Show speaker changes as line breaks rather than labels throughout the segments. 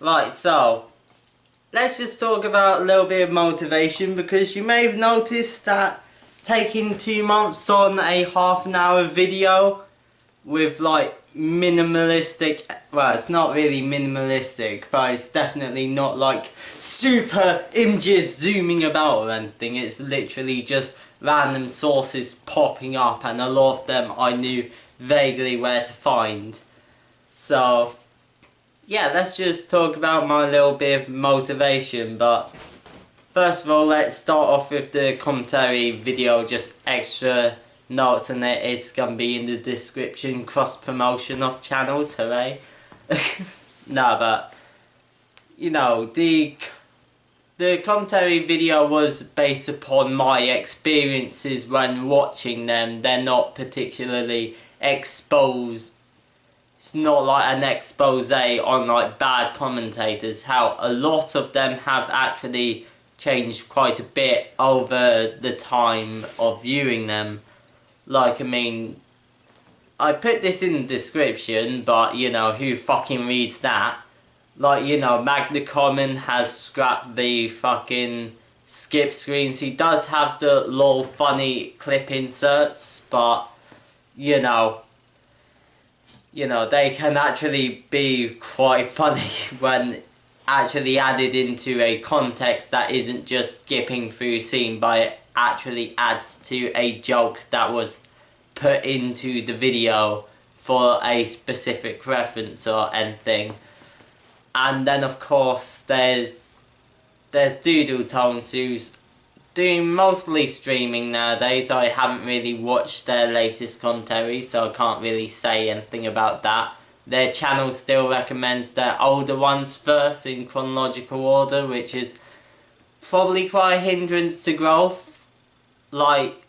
Right, so let's just talk about a little bit of motivation, because you may have noticed that taking 2 months on a half-an-hour video with like minimalistic, well, it's not really minimalistic, but it's definitely not like super images zooming about or anything. It's literally just random sources popping up, and a lot of them I knew vaguely where to find. So yeah, let's just talk about my little bit of motivation. But first of all, let's start off with the commentary video, just extra notes, and it is going to be in the description, cross promotion of channels, hooray. No, but you know, the commentary video was based upon my experiences when watching them. They're not particularly exposed. It's not like an expose on like bad commentators, how a lot of them have actually changed quite a bit over the time of viewing them. Like, I mean, I put this in the description, but you know, who fucking reads that? Like, you know, Magna Common has scrapped the fucking skip screens. He does have the lol funny clip inserts, but you know, they can actually be quite funny when actually added into a context that isn't just skipping through scene, but it actually adds to a joke that was put into the video for a specific reference or anything. And then of course there's Doodle Tones, who's doing mostly streaming nowadays. I haven't really watched their latest commentary, so I can't really say anything about that. Their channel still recommends their older ones first in chronological order, which is probably quite a hindrance to growth. Like,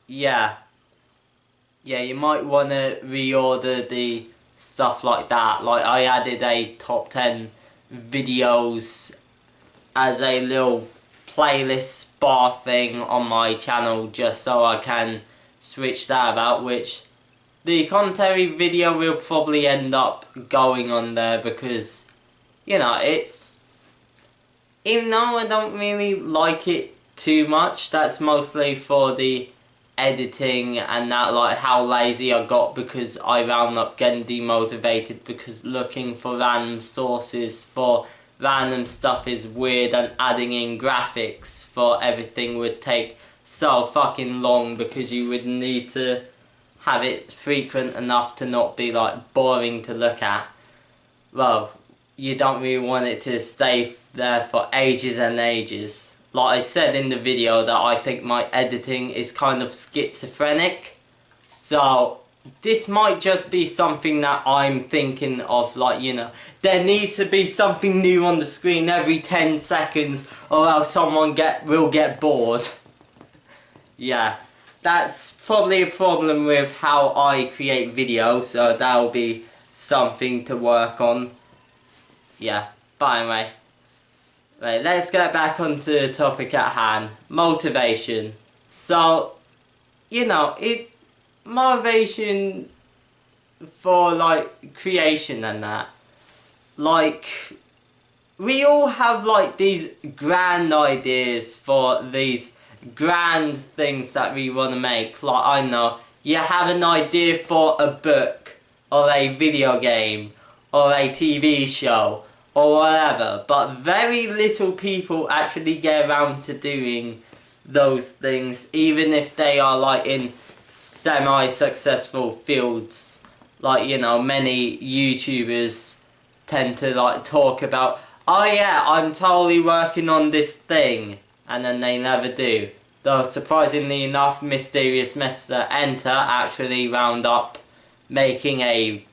yeah, you might want to reorder the stuff like that. Like, I added a top 10 videos as a little playlist bar thing on my channel, just so I can switch that about, which the commentary video will probably end up going on there, because you know, it's, even though I don't really like it too much, that's mostly for the editing and that, like how lazy I got, because I wound up getting demotivated because looking for random sources for random stuff is weird, and adding in graphics for everything would take so fucking long, because you would need to have it frequent enough to not be like boring to look at. Well, you don't really want it to stay there for ages and ages. Like I said in the video, that I think my editing is kind of schizophrenic, so this might just be something that I'm thinking of, like, you know, there needs to be something new on the screen every 10 seconds or else someone will get bored. Yeah, that's probably a problem with how I create videos, so that'll be something to work on. Yeah, but anyway. Right, let's get back onto the topic at hand. Motivation. So, you know, it's motivation for like creation and that. Like, we all have like these grand ideas for these grand things that we want to make. Like, I know, you have an idea for a book, or a video game, or a TV show, or whatever, but very little people actually get around to doing those things, even if they are like in semi-successful fields. Like, you know, many YouTubers tend to like talk about, oh yeah, I'm totally working on this thing, and then they never do. Though surprisingly enough, Mysterious Mr. Enter actually wound up making a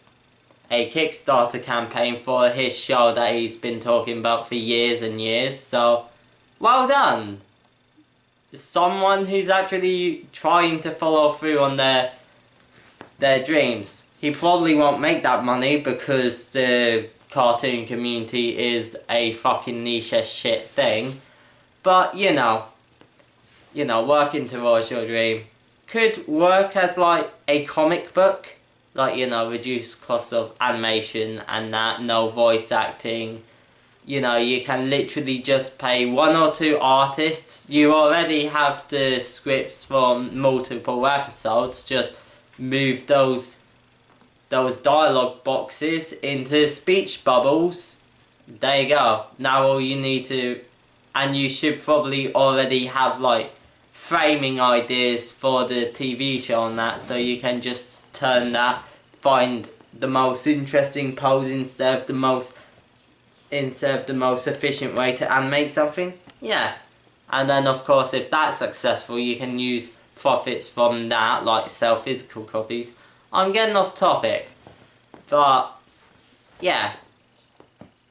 Kickstarter campaign for his show that he's been talking about for years and years, so well done! Someone who's actually trying to follow through on their dreams. He probably won't make that money because the cartoon community is a fucking niche as shit thing, but you know, working towards your dream could work as like a comic book. like, you know, reduced cost of animation and that, no voice acting. You know, you can literally just pay 1 or 2 artists. You already have the scripts from multiple episodes. Just move those dialogue boxes into speech bubbles. There you go. Now all you need to... And you should probably already have, like, framing ideas for the TV show and that. So you can just turn that, find the most interesting pose instead of the most efficient way to animate something. Yeah. And then of course if that's successful, you can use profits from that, like sell physical copies. I'm getting off topic, but yeah,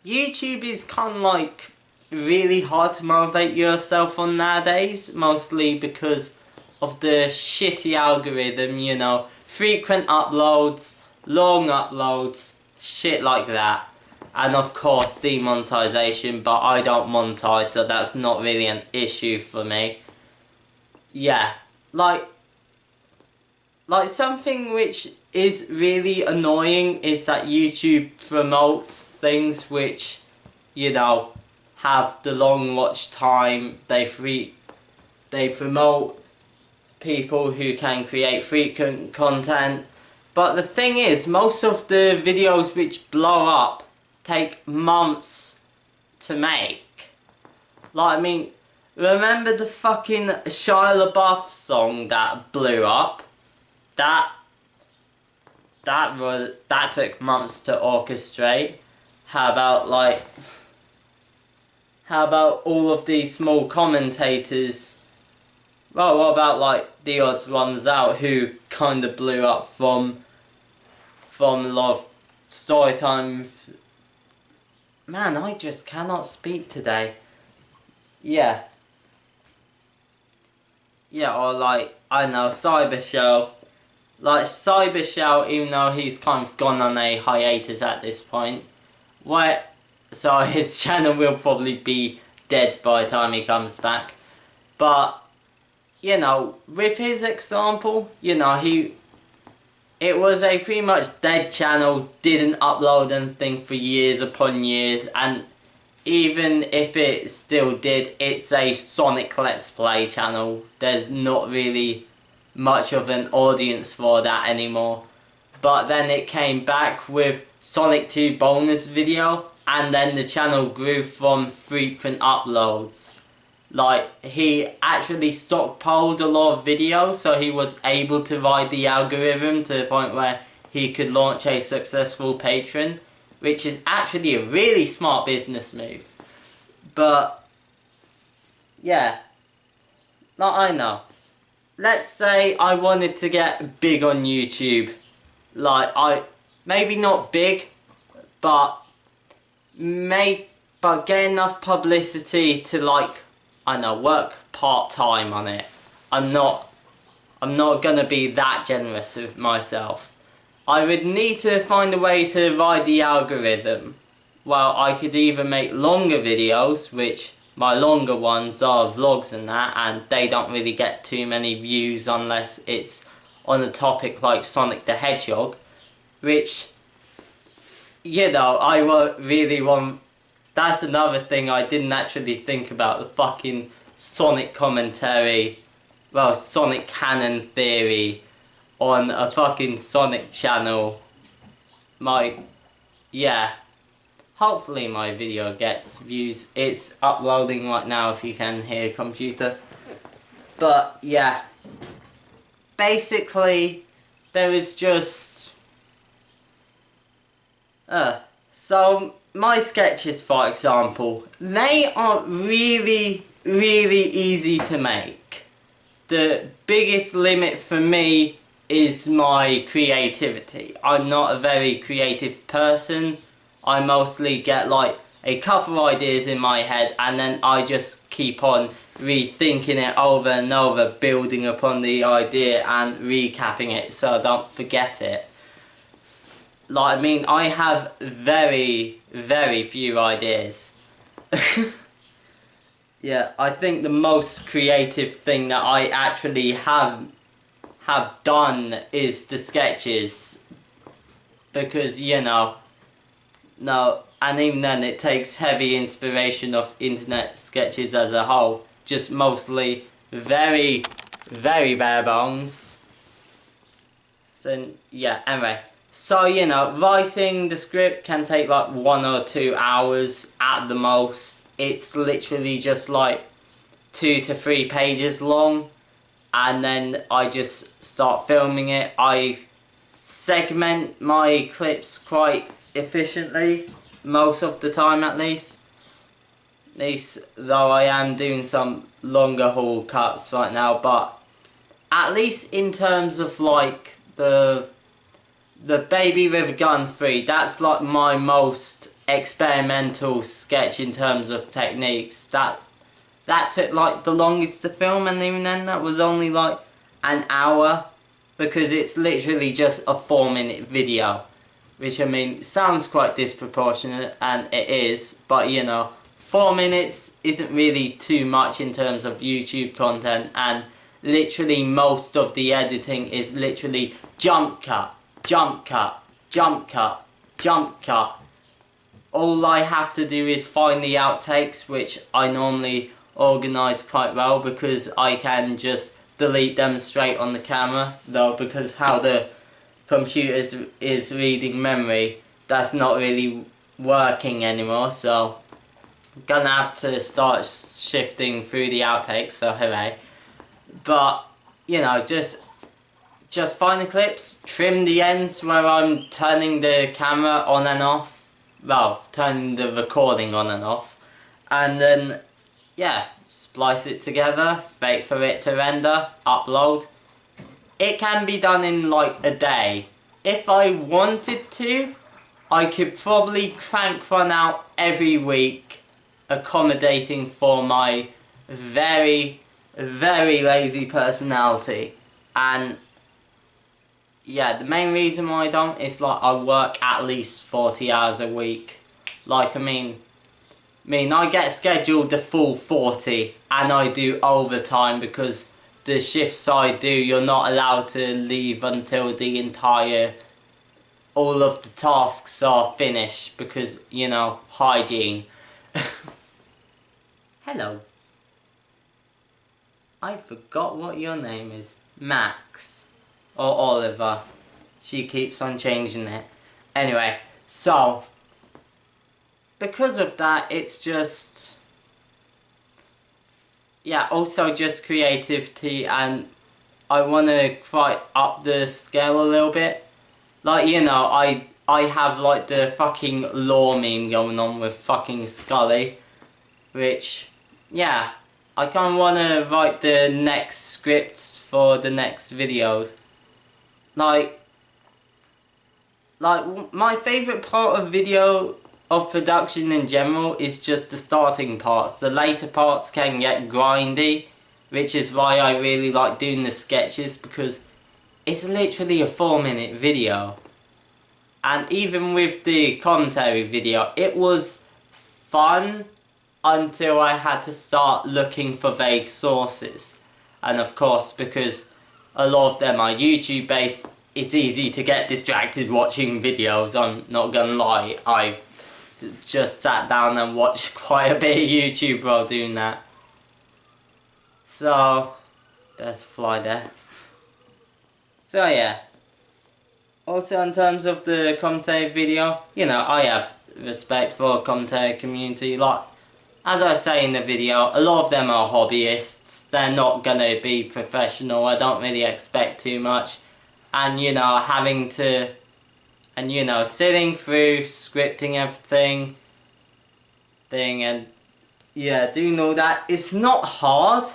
YouTube is kind of like really hard to motivate yourself on nowadays, mostly because of the shitty algorithm, you know, frequent uploads, long uploads, shit like that. And of course demonetization, but I don't monetize, so that's not really an issue for me. Yeah, like something which is really annoying is that YouTube promotes things which, you know, have the long watch time. They promote people who can create frequent content. But the thing is, most of the videos which blow up take months to make. Like, I mean, remember the fucking Shia LaBeouf song that blew up? That took months to orchestrate. How about all of these small commentators? Well, what about like the odds ones out who kind of blew up from a lot of story time. Man, I just cannot speak today. Yeah. Yeah, or like, I don't know, Cybershell. Like, Cybershell, even though he's kind of gone on a hiatus at this point. So his channel will probably be dead by the time he comes back. But, you know, with his example, you know, it was a pretty much dead channel, didn't upload anything for years upon years, and even if it still did, it's a Sonic Let's Play channel. There's not really much of an audience for that anymore. But then it came back with Sonic 2 bonus video, and then the channel grew from frequent uploads. Like, he actually stockpiled a lot of videos, so he was able to ride the algorithm to the point where he could launch a successful Patreon, which is actually a really smart business move. But, yeah, like, I know. Let's say I wanted to get big on YouTube. Like, maybe not big, but get enough publicity to, like, I know, work part-time on it. I'm not gonna be that generous with myself. I would need to find a way to ride the algorithm. Well, I could either make longer videos, which my longer ones are vlogs and that, and they don't really get too many views unless it's on a topic like Sonic the Hedgehog, which, you know, I really want. That's another thing I didn't actually think about, the fucking Sonic commentary, well, Sonic canon theory on a fucking Sonic channel. Yeah. Hopefully my video gets views. It's uploading right now if you can hear a computer. But, yeah. Basically, there is just... So, my sketches, for example, they are really, really easy to make. The biggest limit for me is my creativity. I'm not a very creative person. I mostly get like a couple ideas in my head and then I just keep on rethinking it over and over, building upon the idea and recapping it so I don't forget it. Like, I mean, I have very, very few ideas. Yeah, I think the most creative thing that I actually have done is the sketches. because, you know, no, and even then it takes heavy inspiration of internet sketches as a whole, just mostly very, very bare bones. So, yeah, anyway. So, you know, writing the script can take like 1 or 2 hours at the most. It's literally just like 2 to 3 pages long. And then I just start filming it. I segment my clips quite efficiently, most of the time at least. Though I am doing some longer haul cuts right now, but at least in terms of like the Baby with a Gun 3, that's like my most experimental sketch in terms of techniques. That took like the longest to film, and even then that was only like an hour, because it's literally just a 4-minute video, which, I mean, sounds quite disproportionate, and it is, but you know, 4 minutes isn't really too much in terms of YouTube content, and literally most of the editing is literally jump cut, jump cut, jump cut, jump cut. All I have to do is find the outtakes, which I normally organise quite well, because I can just delete them straight on the camera, though because how the computer is reading memory, that's not really working anymore, so I'm gonna have to start shifting through the outtakes, so hooray. But, you know, just find the clips, trim the ends where I'm turning the camera on and off, well, turning the recording on and off, and then, yeah, splice it together, wait for it to render, upload. It can be done in like a day. If I wanted to, I could probably crank one out every week, accommodating for my very, very lazy personality. And yeah, the main reason why I don't is like I work at least 40 hours a week. Like, I mean, I get scheduled the full 40, and I do overtime because the shifts I do, you're not allowed to leave until all of the tasks are finished, because, you know, hygiene. Hello. I forgot what your name is. Max. Or Oliver. She keeps on changing it. Anyway, so because of that, it's just, yeah, also just creativity, and I want to quite up the scale a little bit. Like, you know, I have like the fucking law meme going on with fucking Scully, which, yeah, I kind of want to write the next scripts for the next videos. Like my favourite part of production in general is just the starting parts. The later parts can get grindy, which is why I really like doing the sketches, because it's literally a 4-minute video. And even with the commentary video, it was fun until I had to start looking for vague sources. And of course, because a lot of them are YouTube based, it's easy to get distracted watching videos, I'm not gonna lie. I just sat down and watched quite a bit of YouTube while doing that. So, there's a fly there. So yeah. Also, in terms of the commentary video, you know, I have respect for the commentary community. Like, as I say in the video, a lot of them are hobbyists. They're not gonna be professional. I don't really expect too much. And, you know, sitting through, scripting everything, and, yeah, doing all that, it's not hard.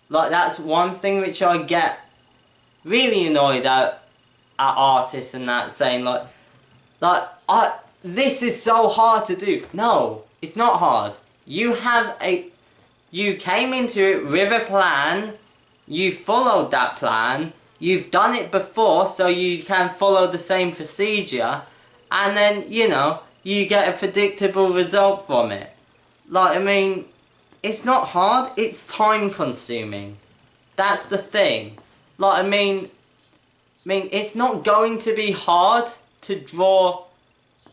Like, that's one thing which I get really annoyed at artists and that, saying this is so hard to do. No, it's not hard. You came into it with a plan, you followed that plan, you've done it before, so you can follow the same procedure, and then, you know, you get a predictable result from it. Like, I mean, it's not hard, it's time consuming. That's the thing. Like, I mean, it's not going to be hard to draw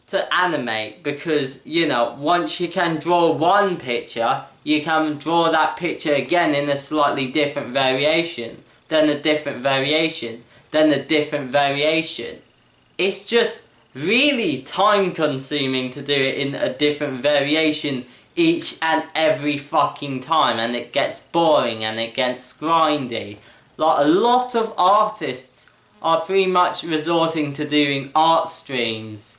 to animate, because you know, once you can draw one picture, you can draw that picture again in a slightly different variation, then a different variation, then a different variation. It's just really time consuming to do it in a different variation each and every fucking time, and it gets boring and it gets grindy. Like, a lot of artists are pretty much resorting to doing art streams.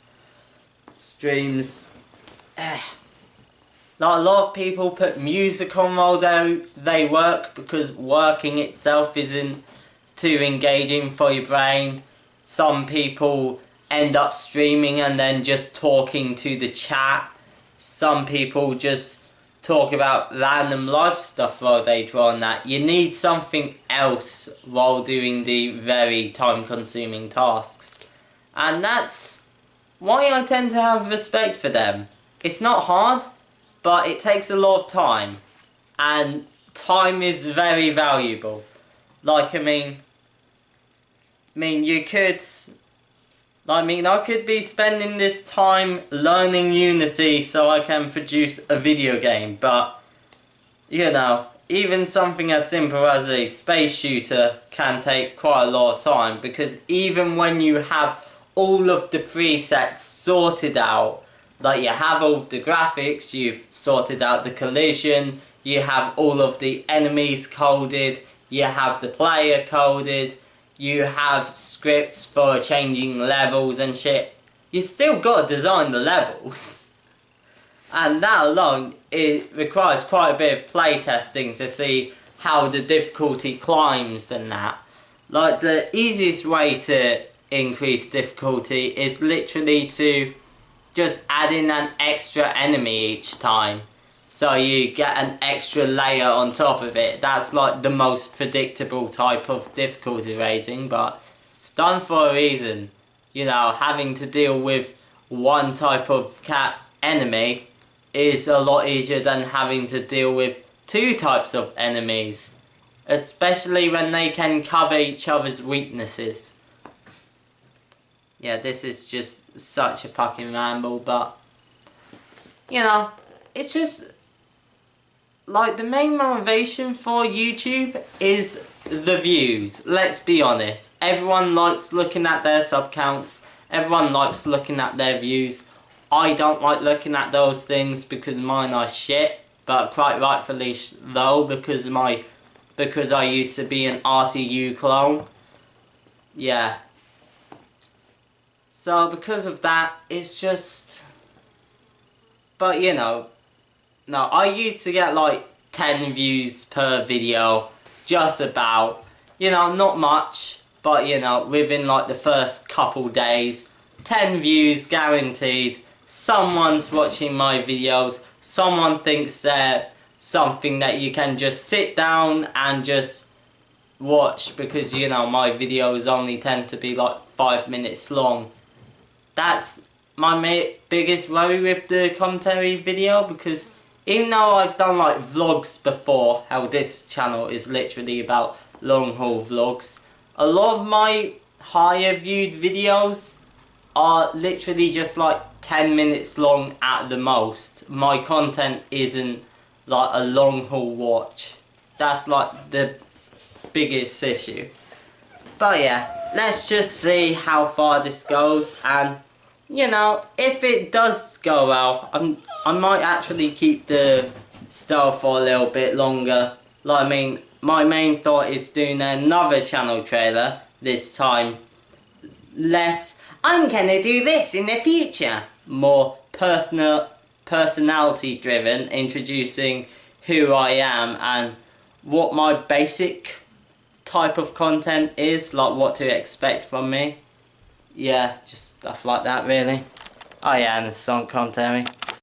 Like, a lot of people put music on while they work, because working itself isn't too engaging for your brain. Some people end up streaming and then just talking to the chat. Some people just talk about random life stuff while they draw on that. You need something else while doing the very time consuming tasks. And that's why I tend to have respect for them. It's not hard, but it takes a lot of time. And time is very valuable. Like, I could be spending this time learning Unity so I can produce a video game, but, you know, even something as simple as a space shooter can take quite a lot of time, because even when you have all of the presets sorted out, like you have all of the graphics, you've sorted out the collision, you have all of the enemies coded, you have the player coded, you have scripts for changing levels and shit, you still gotta design the levels. And that alone, it requires quite a bit of playtesting to see how the difficulty climbs and that. Like, the easiest way to increase difficulty is literally to just add in an extra enemy each time. So you get an extra layer on top of it. That's like the most predictable type of difficulty raising, but it's done for a reason. You know, having to deal with one type of enemy is a lot easier than having to deal with two types of enemies. Especially when they can cover each other's weaknesses. Yeah, this is just such a fucking ramble, but, you know, it's just, like, the main motivation for YouTube is the views. Let's be honest. Everyone likes looking at their sub counts. Everyone likes looking at their views. I don't like looking at those things because mine are shit, but quite rightfully though, because I used to be an RTU clone. Yeah. So because of that, it's just, but you know, no, I used to get like 10 views per video, just about, you know, not much, but you know, within like the first couple days, 10 views guaranteed. Someone's watching my videos, someone thinks they're something that you can just sit down and just watch, because you know, my videos only tend to be like 5 minutes long. That's my biggest worry with the commentary video, because even though I've done like vlogs before, how this channel is literally about long haul vlogs, a lot of my higher viewed videos are literally just like 10 minutes long at the most. My content isn't like a long haul watch. That's like the biggest issue. But yeah, let's just see how far this goes, and you know, if it does go well, I might actually keep the style for a little bit longer. Like, I mean, my main thought is doing another channel trailer, this time less, I'm gonna do this in the future. More personality driven, introducing who I am and what my basic type of content is, like what to expect from me. Yeah, just stuff like that really. Oh yeah, and the song commentary.